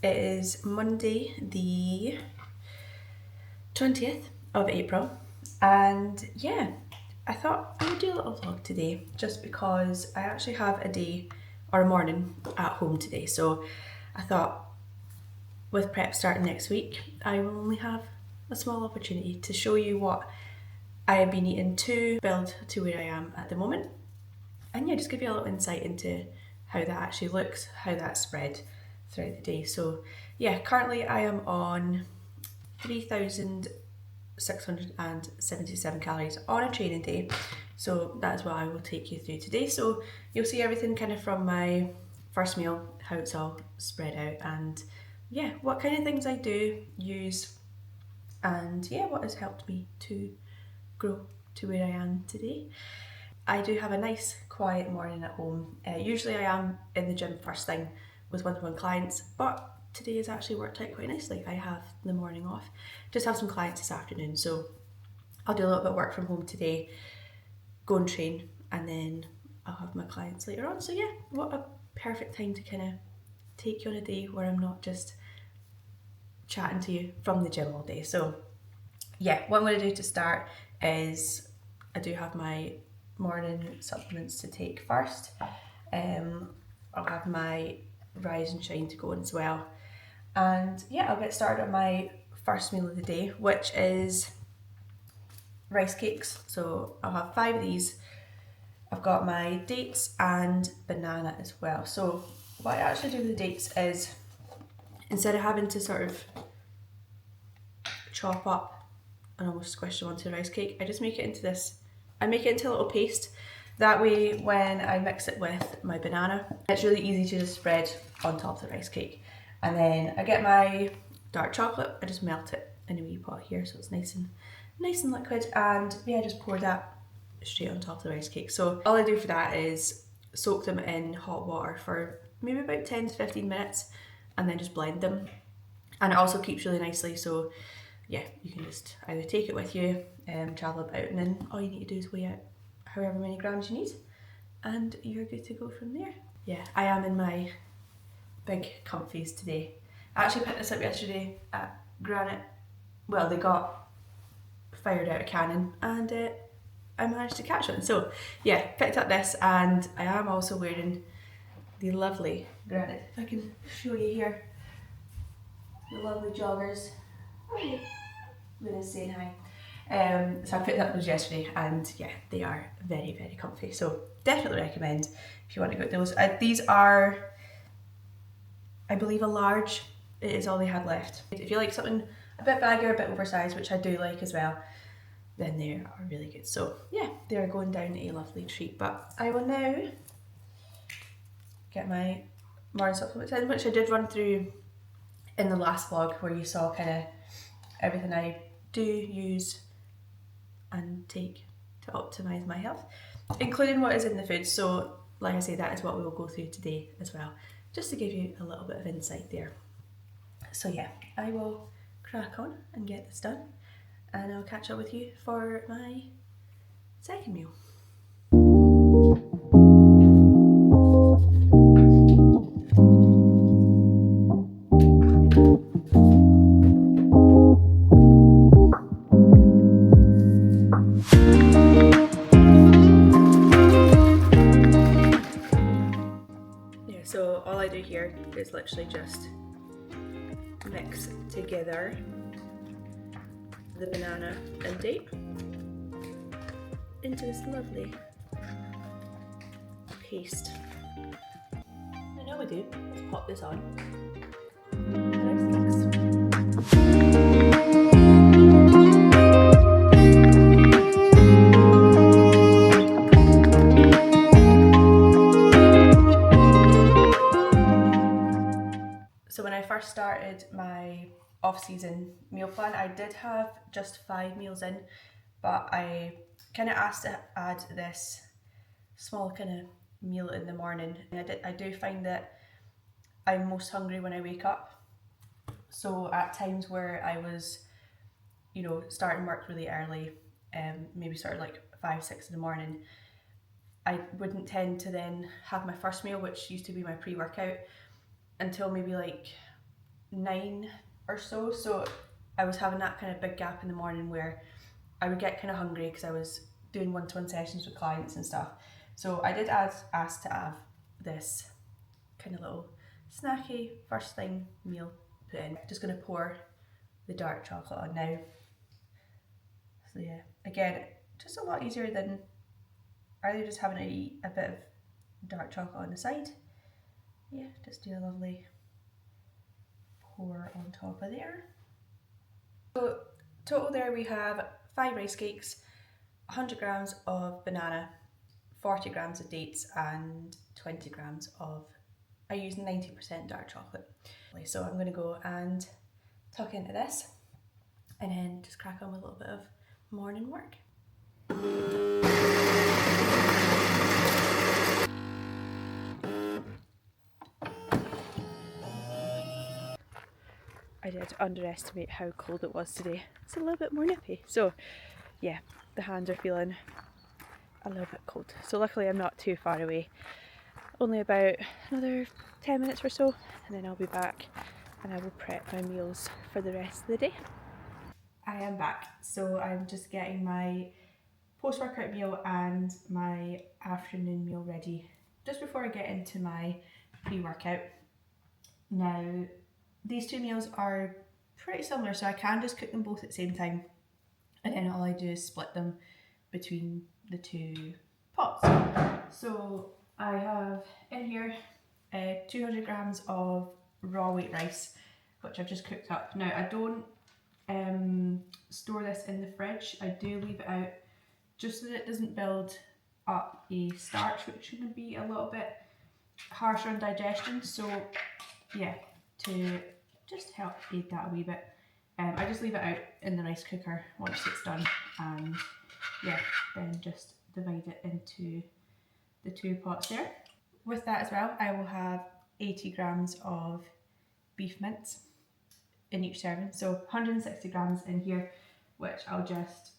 It is Monday the 20th of April, and yeah, I thought I would do a little vlog today just because I actually have a day or a morning at home today. So I thought with prep starting next week, I will only have a small opportunity to show you what I have been eating to build to where I am at the moment. And yeah, just give you a little insight into how that actually looks, how that's spread throughout the day. So yeah, currently I am on 3,677 calories on a training day. So that's what I will take you through today. So you'll see everything kind of from my first meal, how it's all spread out, and yeah, what kind of things I do use, and yeah, what has helped me to grow to where I am today. I do have a nice quiet morning at home. Usually I am in the gym first thing with one-to-one clients, but today has actually worked out quite nicely. I have the morning off. Just have some clients this afternoon, so I'll do a little bit of work from home today, go and train, and then I'll have my clients later on. So yeah, what a perfect time to kind of take you on a day where I'm not just chatting to you from the gym all day. So yeah, what I'm going to do to start is I do have my morning supplements to take first. I'll have my Rise and Shine to go in as well. And yeah, I'll get started on my first meal of the day, which is rice cakes. So I'll have 5 of these. I've got my dates and banana as well. So what I actually do with the dates is, instead of having to sort of chop up and almost squish them onto the rice cake, I just make it into this, I make it into a little paste. That way when I mix it with my banana, it's really easy to just spread on top of the rice cake. And then I get my dark chocolate, I just melt it in a wee pot here so it's nice and liquid, and yeah, I just pour that straight on top of the rice cake. So all I do for that is soak them in hot water for maybe about 10 to 15 minutes and then just blend them. And it also keeps really nicely, so yeah, you can just either take it with you, travel about, and then all you need to do is weigh out however many grams you need and you're good to go from there. Yeah, I am in my big comfies today. I actually picked this up yesterday at Granite. Well, they got fired out of cannon and I managed to catch one. So yeah, picked up this, and I am also wearing the lovely Granite. If I can show you here, the lovely joggers. Luna's saying hi. So I picked up those yesterday, and yeah, they are very, very comfy. So definitely recommend if you want to get those. These are, I believe, a large. It is all they had left. If you like something a bit baggier, a bit oversized, which I do like as well, then they are really good. So yeah, they are going down a lovely treat. But I will now get my morning supplements in, which I did run through in the last vlog, where you saw kind of everything I do use and take to optimize my health, including what is in the food. So like I say, that is what we will go through today as well, just to give you a little bit of insight there. So yeah, I will crack on and get this done, and I'll catch up with you for my second meal. Yeah, so all I do here is literally just mix together the banana and date into this lovely paste. I know we do. Let's pop this on. So when I first started my off-season meal plan, I did have just 5 meals in, but I kind of asked to add this small kind of meal in the morning. And I do find that I'm most hungry when I wake up. So at times where I was, you know, starting work really early, maybe sort of like 5, 6 in the morning, I wouldn't tend to then have my first meal, which used to be my pre-workout, until maybe like 9 or so. So I was having that kind of big gap in the morning where I would get kind of hungry because I was doing one-to-one sessions with clients and stuff. So I did ask to have this kind of little snacky first thing meal put in. Just going to pour the dark chocolate on now. So yeah, again, just a lot easier than either just having to eat a bit of dark chocolate on the side. Yeah, just do a lovely pour on top of there. So total there we have 5 rice cakes, 100 grams of banana, 40 grams of dates and 20 grams of, I use 90% dark chocolate. So I'm going to go and tuck into this and then just crack on with a little bit of morning work. I did underestimate how cold it was today. It's a little bit more nippy. So yeah, the hands are feeling a little bit cold. So luckily I'm not too far away. Only about another 10 minutes or so and then I'll be back and I will prep my meals for the rest of the day. I am back. So I'm just getting my post-workout meal and my afternoon meal ready just before I get into my pre-workout. Now, these two meals are pretty similar, so I can just cook them both at the same time and then all I do is split them between the two pots. So I have in here 200 grams of raw wheat rice, which I've just cooked up. Now I don't store this in the fridge, I do leave it out just so that it doesn't build up a starch which can be a little bit harsher on digestion. So yeah, to just help aid that a wee bit, I just leave it out in the rice cooker once it's done and yeah, then just divide it into the two pots there. With that as well, I will have 80 grams of beef mince in each serving, so 160 grams in here, which I'll just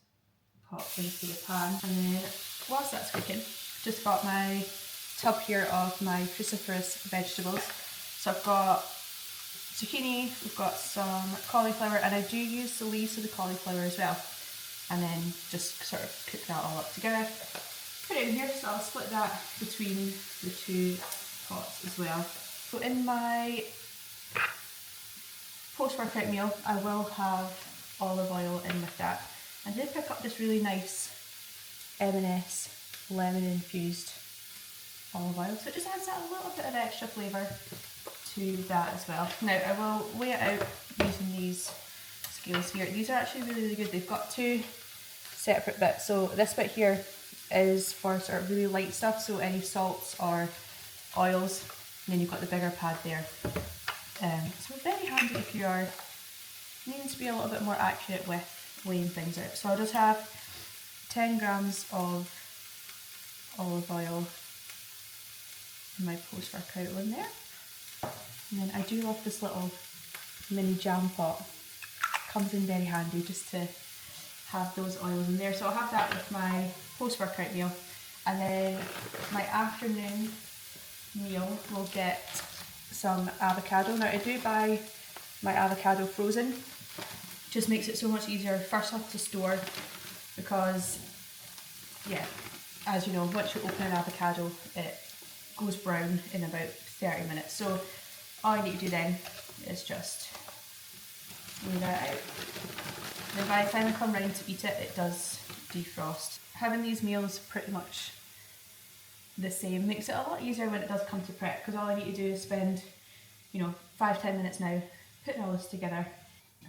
pop into the pan. And then whilst that's cooking, just got my tub here of my cruciferous vegetables. So I've got zucchini, we've got some cauliflower, and I do use the leaves of the cauliflower as well. And then just sort of cook that all up together. Put it in here, so I'll split that between the two pots as well. So in my post-workout meal, I will have olive oil in with that. I did pick up this really nice M&S lemon infused olive oil, so it just adds that a little bit of extra flavour to that as well. Now I will weigh it out using these scales here. These are actually really, really good. They've got two separate bits. So this bit here is for sort of really light stuff, so any salts or oils, and then you've got the bigger pad there. So very handy if you are needing to be a little bit more accurate with weighing things out. So I'll just have 10 grams of olive oil in my post-workout one there. And then I do love this little mini jam pot. Comes in very handy just to have those oils in there. So I'll have that with my post-workout meal. And then my afternoon meal will get some avocado. Now I do buy my avocado frozen. Just makes it so much easier first off to store, because yeah, as you know, once you open an avocado it goes brown in about 30 minutes. So all I need to do then is just weigh that out. Then by the time I come round to eat it, it does defrost. Having these meals pretty much the same makes it a lot easier when it does come to prep, because all I need to do is spend, 5-10 minutes now putting all this together.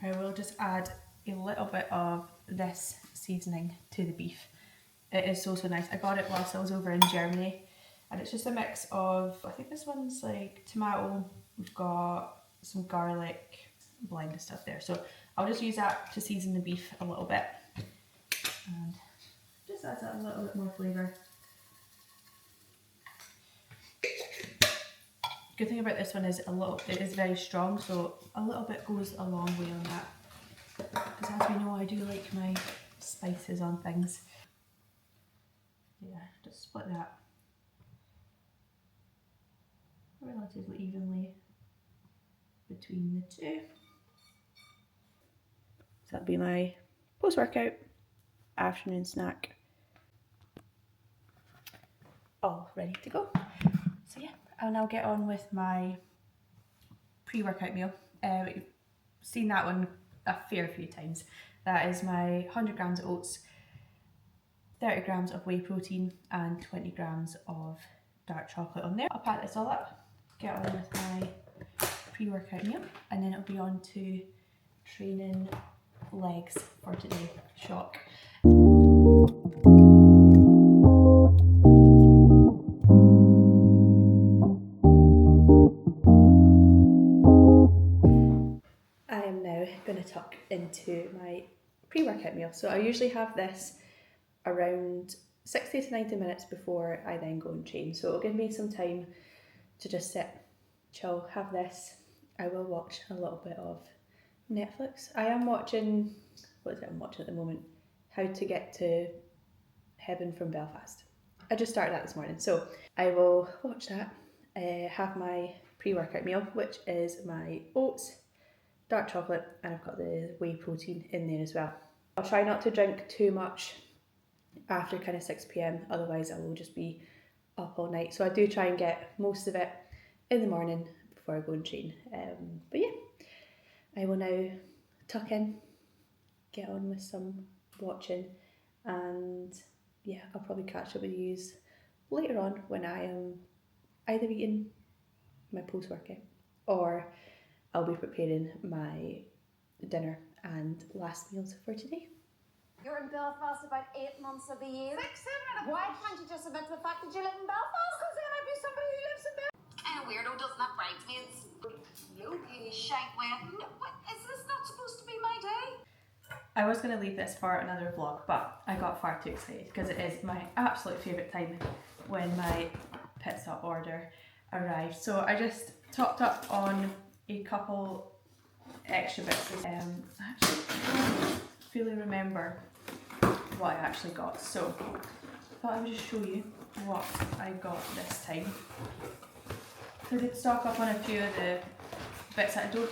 I will just add a little bit of this seasoning to the beef. It is so nice. I got it whilst I was over in Germany, and it's just a mix of, I think this one's like tomato, we've got some garlic, blend of stuff there. So I'll just use that to season the beef a little bit, and just adds a little bit more flavour. Good thing about this one is it is very strong, so a little bit goes a long way on that. Because as we know, I do like my spices on things. Yeah, just split that relatively evenly between the two. So that'll be my post-workout afternoon snack, all ready to go. So yeah, I'll now get on with my pre-workout meal. You've seen that one a fair few times. That is my 100 grams of oats, 30 grams of whey protein and 20 grams of dark chocolate on there. I'll pack this all up, get on with my pre-workout meal, and then it'll be on to training legs for today. Shock. I am now going to tuck into my pre-workout meal. So I usually have this around 60 to 90 minutes before I then go and train. So it'll give me some time to just sit, chill, have this. I will watch a little bit of Netflix. I am watching, what is it I'm watching at the moment? How to Get to Heaven from Belfast. I just started that this morning. So I will watch that, have my pre-workout meal, which is my oats, dark chocolate, and I've got the whey protein in there as well. I'll try not to drink too much after kind of 6 p.m, otherwise I will just be up all night. So I do try and get most of it in the morning before I go and train. But yeah, I will now tuck in, get on with some watching, and yeah, I'll probably catch up with you later on when I am either eating my post-workout or I'll be preparing my dinner and last meals for today. You're in Belfast about 8 months of the year. 6, 7. Why can't you just admit to the fact that you live in Belfast? Because there might be somebody who lives in Belfast. Kind of weirdo, doesn't have bridesmaids. Okay, shite wedding. What, is this not supposed to be my day? I was going to leave this for another vlog, but I got far too excited because it is my absolute favourite time when my Pitstop order arrived. So I just topped up on a couple extra bits. I actually don't fully remember what I actually got, so I thought I would just show you what I got this time. So I did stock up on a few of the bits that I don't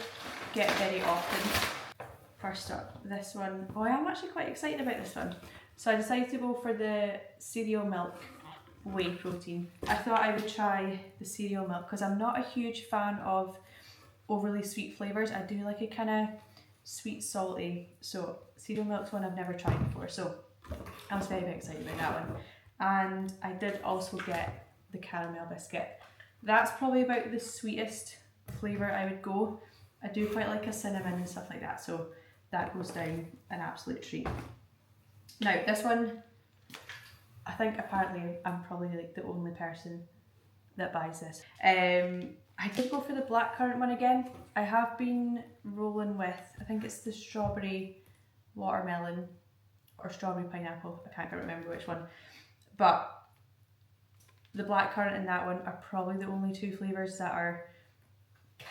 get very often. First up, this one. Oh, I am actually quite excited about this one. So I decided to go for the cereal milk whey protein. I thought I would try the cereal milk because I'm not a huge fan of overly sweet flavours. I do like a kind of sweet salty, so cereal milk's one I've never tried before, so I was very excited about that one. And I did also get the caramel biscuit. That's probably about the sweetest flavour I would go. I do quite like a cinnamon and stuff like that, so that goes down an absolute treat. Now this one, I think apparently I'm probably like the only person that buys this. I did go for the blackcurrant one again. I have been rolling with, I think it's the strawberry watermelon or strawberry pineapple, I can't remember which one. But the blackcurrant and that one are probably the only two flavours that are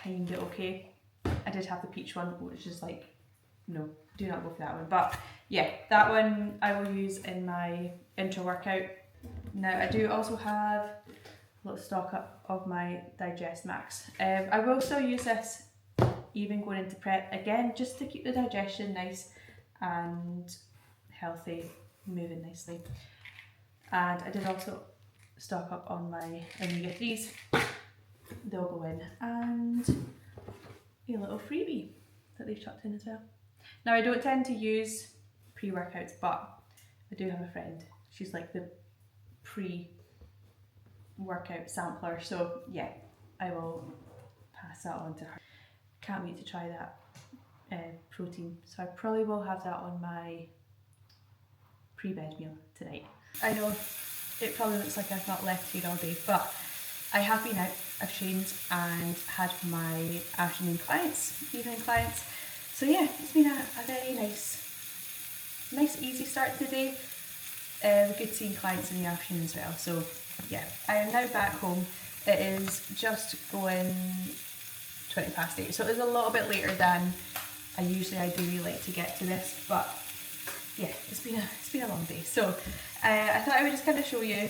kind of okay. I did have the peach one, which is like, no, do not go for that one. But yeah, that one I will use in my intra workout. Now I do also have a little stock up of my Digest Max. I will still use this even going into prep, again just to keep the digestion nice and healthy, moving nicely. And I did also stock up on my omega-3s. They'll go in, and a little freebie that they've chucked in as well. Now I don't tend to use pre-workouts, but I do have a friend, she's like the pre-workout sampler, so yeah, I will pass that on to her. Can't wait to try that protein, so I probably will have that on my pre-bed meal tonight. I know it probably looks like I've not left here all day, but I have been out, I've trained and had my afternoon clients, evening clients. So yeah, it's been a very nice easy start to the day. Good seeing clients in the afternoon as well. So yeah, I am now back home. It is just going 8:20, so it is a little bit later than I usually ideally like to get to this, but yeah, it's been a long day. So I thought I would just kind of show you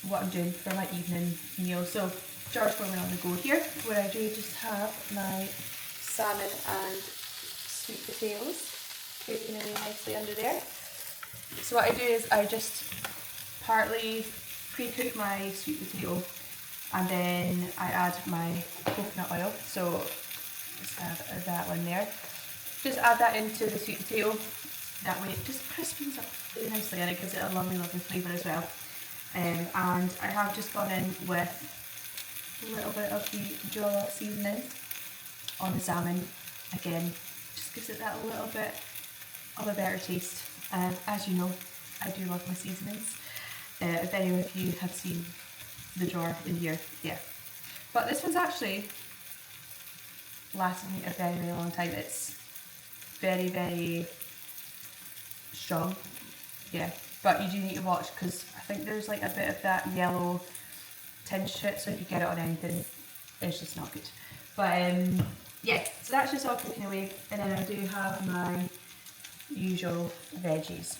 what I'm doing for my evening meal. So jar forming on the go here, where I do just have my salmon and sweet potatoes cooking away nicely under there. So what I do is I just partly pre-cook my sweet potato and then I add my coconut oil. So just add that one there. Just add that into the sweet potato. That way it just crispens up really nicely and it gives it a lovely, lovely flavour as well. And I have just gone in with a little bit of the Jolla seasoning on the salmon. Again, just gives it that little bit of a better taste. As you know, I do love my seasonings. If any of you have seen the jar in here, yeah. But this one's actually lasted me a very, very long time. It's very, very strong, yeah. But you do need to watch because I think there's like a bit of that yellow tinge to it, so if you get it on anything, it's just not good. But yeah, so that's just all cooking away, and then I do have my usual veggies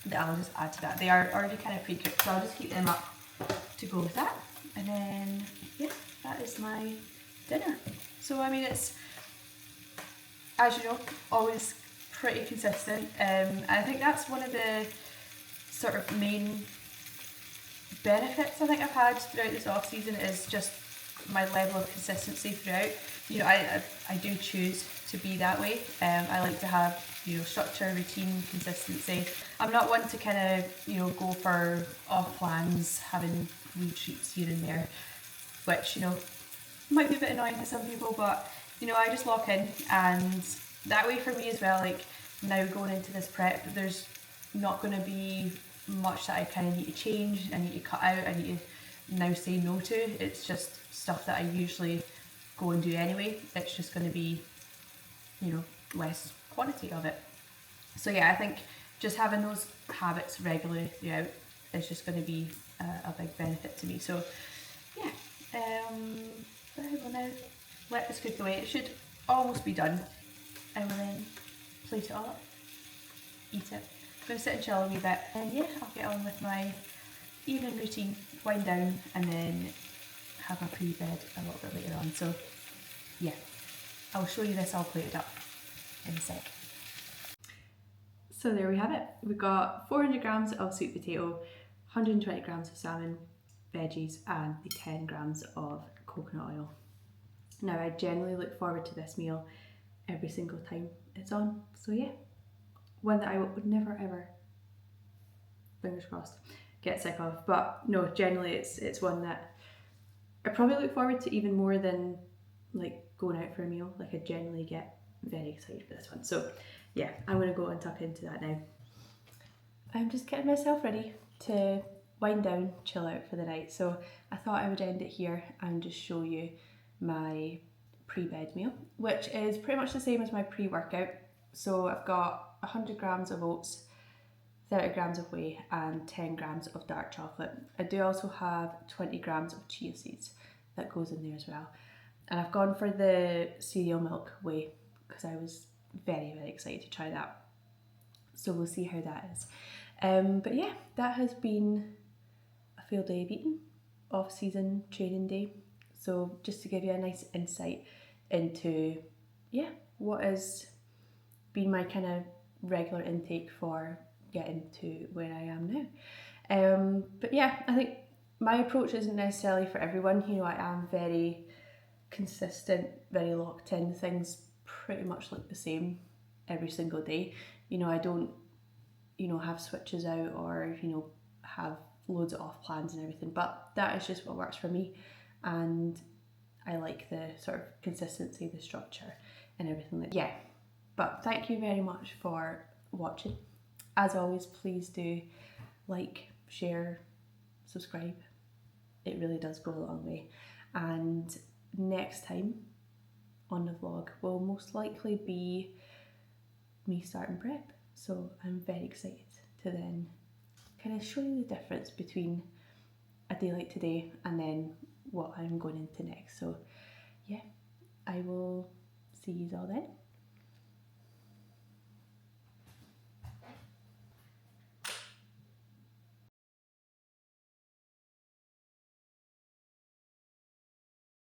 that I'll just add to that. They are already kind of pre-cooked, so I'll just keep them up to go with that. And then, yeah, that is my dinner. So I mean, it's, as you know, always pretty consistent. And I think that's one of the sort of main benefits I think I've had throughout this off season is just my level of consistency throughout. You know, I do choose to be that way. I like to have, you know, structure, routine, consistency. I'm not one to kind of, you know, go for off plans, having wee treats here and there, which, you know, might be a bit annoying to some people, but, you know, I just lock in, and that way for me as well, like now going into this prep, there's not going to be much that I kind of need to change, I need to cut out, I need to now say no to. It's just stuff that I usually go and do anyway. It's just going to be, you know, less quantity of it. So yeah, I think just having those habits regularly throughout is just going to be a big benefit to me. So yeah, I will now let this cook away. It should almost be done. I will then plate it all up, eat it. I'm going to sit and chill a wee bit, and yeah, I'll get on with my evening routine, wind down, and then have my pre-bed a little bit later on. So yeah, I'll show you this all plated up in a sec. So there we have it. We've got 400 grams of sweet potato, 120 grams of salmon, veggies, and the 10 grams of coconut oil. Now I generally look forward to this meal every single time it's on. So yeah, one that I would never ever, fingers crossed, get sick of. But no, generally it's one that I probably look forward to even more than like going out for a meal. Like I generally get very excited for this one. So yeah, I'm gonna go and tuck into that now. I'm just getting myself ready to wind down, chill out for the night. So I thought I would end it here and just show you my pre-bed meal, which is pretty much the same as my pre-workout. So I've got 100 grams of oats, 30 grams of whey, and 10 grams of dark chocolate. I do also have 20 grams of chia seeds that goes in there as well. And I've gone for the cereal milk whey because I was very, very excited to try that. So we'll see how that is. But yeah, that has been a full day of eating, off-season training day. So just to give you a nice insight into, yeah, what has been my kind of regular intake for getting to where I am now. But yeah, I think my approach isn't necessarily for everyone. You know, I am very consistent, very locked in. Things pretty much look the same every single day. You know, I don't, you know, have switches out or, you know, have loads of off plans and everything, but that is just what works for me, and I like the sort of consistency, the structure and everything like that. Yeah, but thank you very much for watching. As always, please do like, share, subscribe. It really does go a long way. And next time on the vlog will most likely be me starting prep. So I'm very excited to then kind of show you the difference between a day like today and then what I'm going into next. So yeah, I will see you all then.